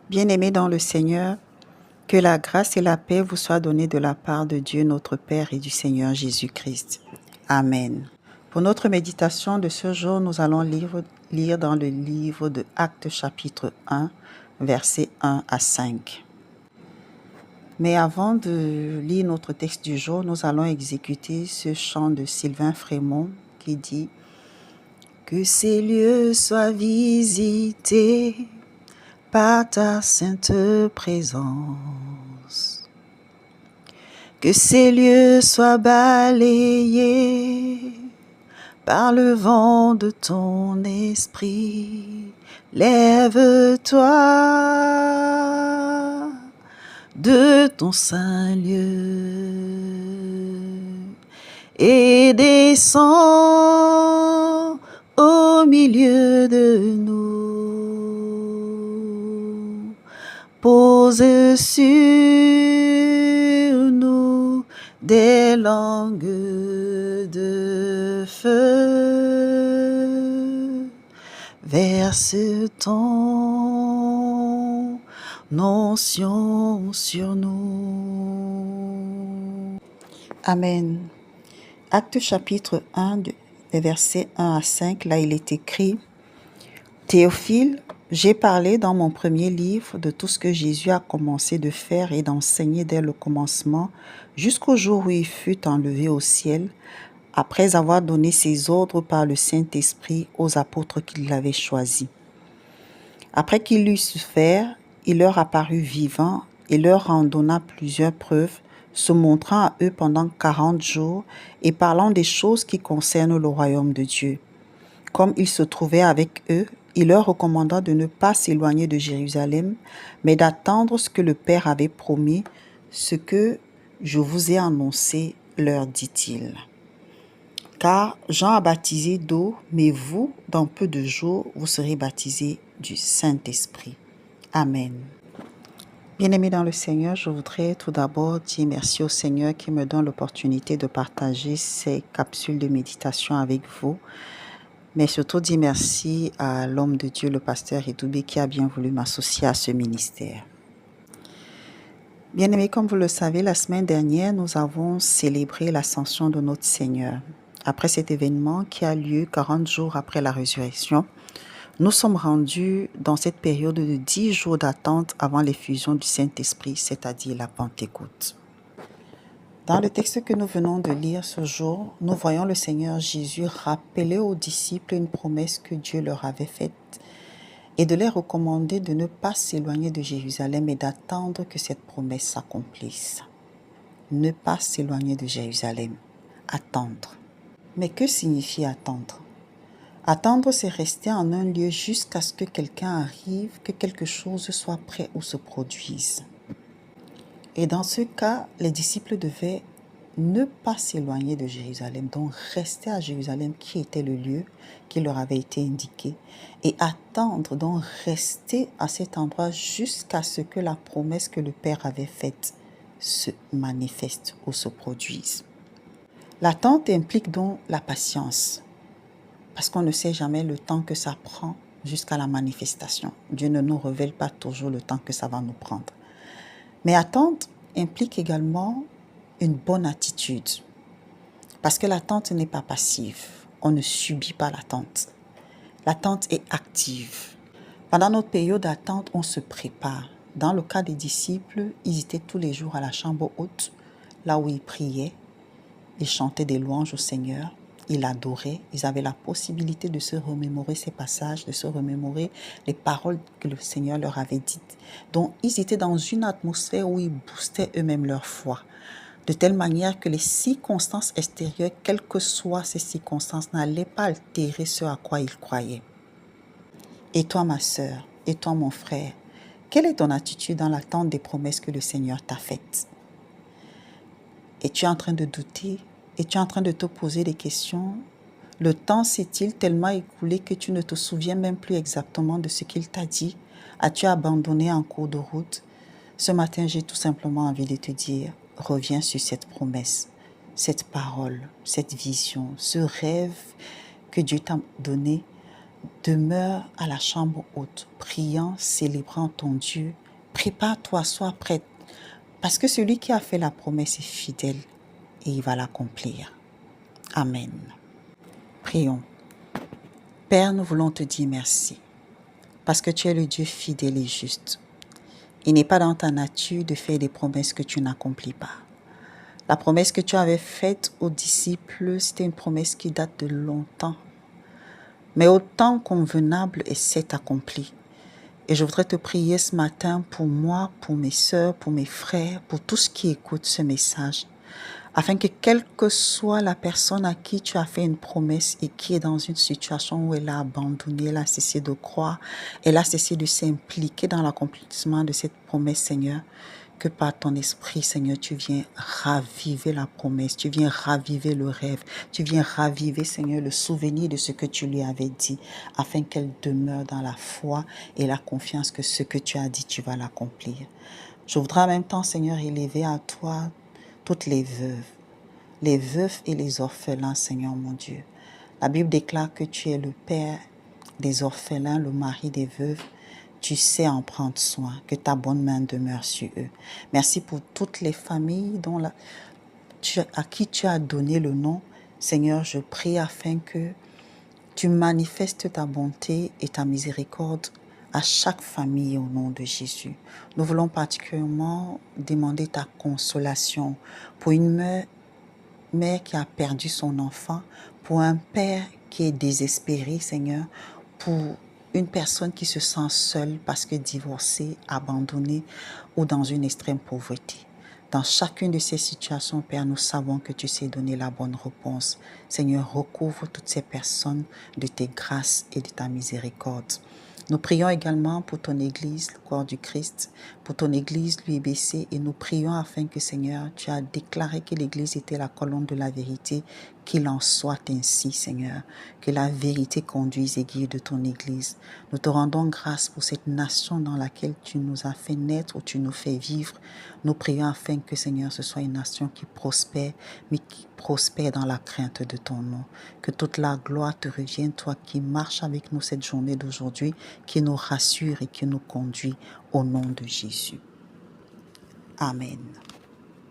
Bien-aimés dans le Seigneur, que la grâce et la paix vous soient données de la part de Dieu notre Père et du Seigneur Jésus-Christ. Amen. Pour notre méditation de ce jour, nous allons lire dans le livre de Actes chapitre 1, versets 1 à 5. Mais avant de lire notre texte du jour, nous allons exécuter ce chant de Sylvain Frémont qui dit « Que ces lieux soient visités par ta sainte présence, que ces lieux soient balayés par le vent de ton esprit. Lève-toi de ton saint lieu et descends au milieu de nous. Pose sur nous des langues de feu. Verse ton onction sur nous. Amen. Acte chapitre 1, des versets 1 à 5, là il est écrit « Théophile, j'ai parlé dans mon premier livre de tout ce que Jésus a commencé de faire et d'enseigner dès le commencement jusqu'au jour où il fut enlevé au ciel, après avoir donné ses ordres par le Saint-Esprit aux apôtres qu'il avait choisis. Après qu'il eut souffert, il leur apparut vivant et leur en donna plusieurs preuves, se montrant à eux pendant 40 jours et parlant des choses qui concernent le royaume de Dieu. Comme il se trouvait avec eux, il leur recommanda de ne pas s'éloigner de Jérusalem, mais d'attendre ce que le Père avait promis, ce que je vous ai annoncé, leur dit-il. Car Jean a baptisé d'eau, mais vous, dans peu de jours, vous serez baptisés du Saint-Esprit. Amen. Bien-aimés dans le Seigneur, je voudrais tout d'abord dire merci au Seigneur qui me donne l'opportunité de partager ces capsules de méditation avec vous. Mais surtout dire merci à l'homme de Dieu, le pasteur Edoubé, qui a bien voulu m'associer à ce ministère. Bien-aimés, comme vous le savez, la semaine dernière, nous avons célébré l'ascension de notre Seigneur. Après cet événement qui a lieu 40 jours après la résurrection, nous sommes rendus dans cette période de 10 jours d'attente avant l'effusion du Saint-Esprit, c'est-à-dire la Pentecôte. Dans le texte que nous venons de lire ce jour, nous voyons le Seigneur Jésus rappeler aux disciples une promesse que Dieu leur avait faite et de les recommander de ne pas s'éloigner de Jérusalem et d'attendre que cette promesse s'accomplisse. Ne pas s'éloigner de Jérusalem, attendre. Mais que signifie attendre? Attendre, c'est rester en un lieu jusqu'à ce que quelqu'un arrive, que quelque chose soit prêt ou se produise. Et dans ce cas, les disciples devaient ne pas s'éloigner de Jérusalem, donc rester à Jérusalem qui était le lieu qui leur avait été indiqué et attendre, donc rester à cet endroit jusqu'à ce que la promesse que le Père avait faite se manifeste ou se produise. L'attente implique donc la patience. Parce qu'on ne sait jamais le temps que ça prend jusqu'à la manifestation. Dieu ne nous révèle pas toujours le temps que ça va nous prendre. Mais attente implique également une bonne attitude. Parce que l'attente n'est pas passive. On ne subit pas l'attente. L'attente est active. Pendant notre période d'attente, on se prépare. Dans le cas des disciples, ils étaient tous les jours à la chambre haute, là où ils priaient. Ils chantaient des louanges au Seigneur. Ils adoraient, ils avaient la possibilité de se remémorer ces passages, de se remémorer les paroles que le Seigneur leur avait dites. Donc, ils étaient dans une atmosphère où ils boostaient eux-mêmes leur foi, de telle manière que les circonstances extérieures, quelles que soient ces circonstances, n'allaient pas altérer ce à quoi ils croyaient. Et toi, ma sœur, et toi, mon frère, quelle est ton attitude dans l'attente des promesses que le Seigneur t'a faites? Es-tu en train de douter? Es-tu en train de te poser des questions? Le temps s'est-il tellement écoulé que tu ne te souviens même plus exactement de ce qu'il t'a dit? As-tu abandonné en cours de route? Ce matin, j'ai tout simplement envie de te dire, reviens sur cette promesse, cette parole, cette vision, ce rêve que Dieu t'a donné demeure à la chambre haute, priant, célébrant ton Dieu. Prépare-toi, sois prête, parce que celui qui a fait la promesse est fidèle et il va l'accomplir. Amen. Prions. Père, nous voulons te dire merci, parce que tu es le Dieu fidèle et juste. Il n'est pas dans ta nature de faire des promesses que tu n'accomplis pas. La promesse que tu avais faite aux disciples, c'était une promesse qui date de longtemps. Mais au temps convenable, elle s'est accomplie. Et je voudrais te prier ce matin pour moi, pour mes sœurs, pour mes frères, pour tous qui écoutent ce message, afin que quelle que soit la personne à qui tu as fait une promesse et qui est dans une situation où elle a abandonné, elle a cessé de croire, elle a cessé de s'impliquer dans l'accomplissement de cette promesse, Seigneur, que par ton esprit, Seigneur, tu viens raviver la promesse, tu viens raviver le rêve, tu viens raviver, Seigneur, le souvenir de ce que tu lui avais dit, afin qu'elle demeure dans la foi et la confiance que ce que tu as dit, tu vas l'accomplir. Je voudrais en même temps, Seigneur, élever à toi toutes les veufs et les orphelins, Seigneur mon Dieu. La Bible déclare que tu es le Père des orphelins, le mari des veuves. Tu sais en prendre soin, que ta bonne main demeure sur eux. Merci pour toutes les familles à qui tu as donné le nom. Seigneur, je prie afin que tu manifestes ta bonté et ta miséricorde à chaque famille au nom de Jésus. Nous voulons particulièrement demander ta consolation pour une mère qui a perdu son enfant, pour un père qui est désespéré, Seigneur, pour une personne qui se sent seule parce que divorcée, abandonnée ou dans une extrême pauvreté. Dans chacune de ces situations, Père, nous savons que tu sais donner la bonne réponse. Seigneur, recouvre toutes ces personnes de tes grâces et de ta miséricorde. Nous prions également pour ton Église, le corps du Christ, pour ton Église, l'UIBC, et nous prions afin que, Seigneur, tu as déclaré que l'Église était la colonne de la vérité, qu'il en soit ainsi, Seigneur, que la vérité conduise et guide ton Église. Nous te rendons grâce pour cette nation dans laquelle tu nous as fait naître ou tu nous fais vivre. Nous prions afin que, Seigneur, ce soit une nation qui prospère, mais qui prospère dans la crainte de ton nom. Que toute la gloire te revienne, toi qui marches avec nous cette journée d'aujourd'hui, qui nous rassure et qui nous conduit au nom de Jésus. Amen.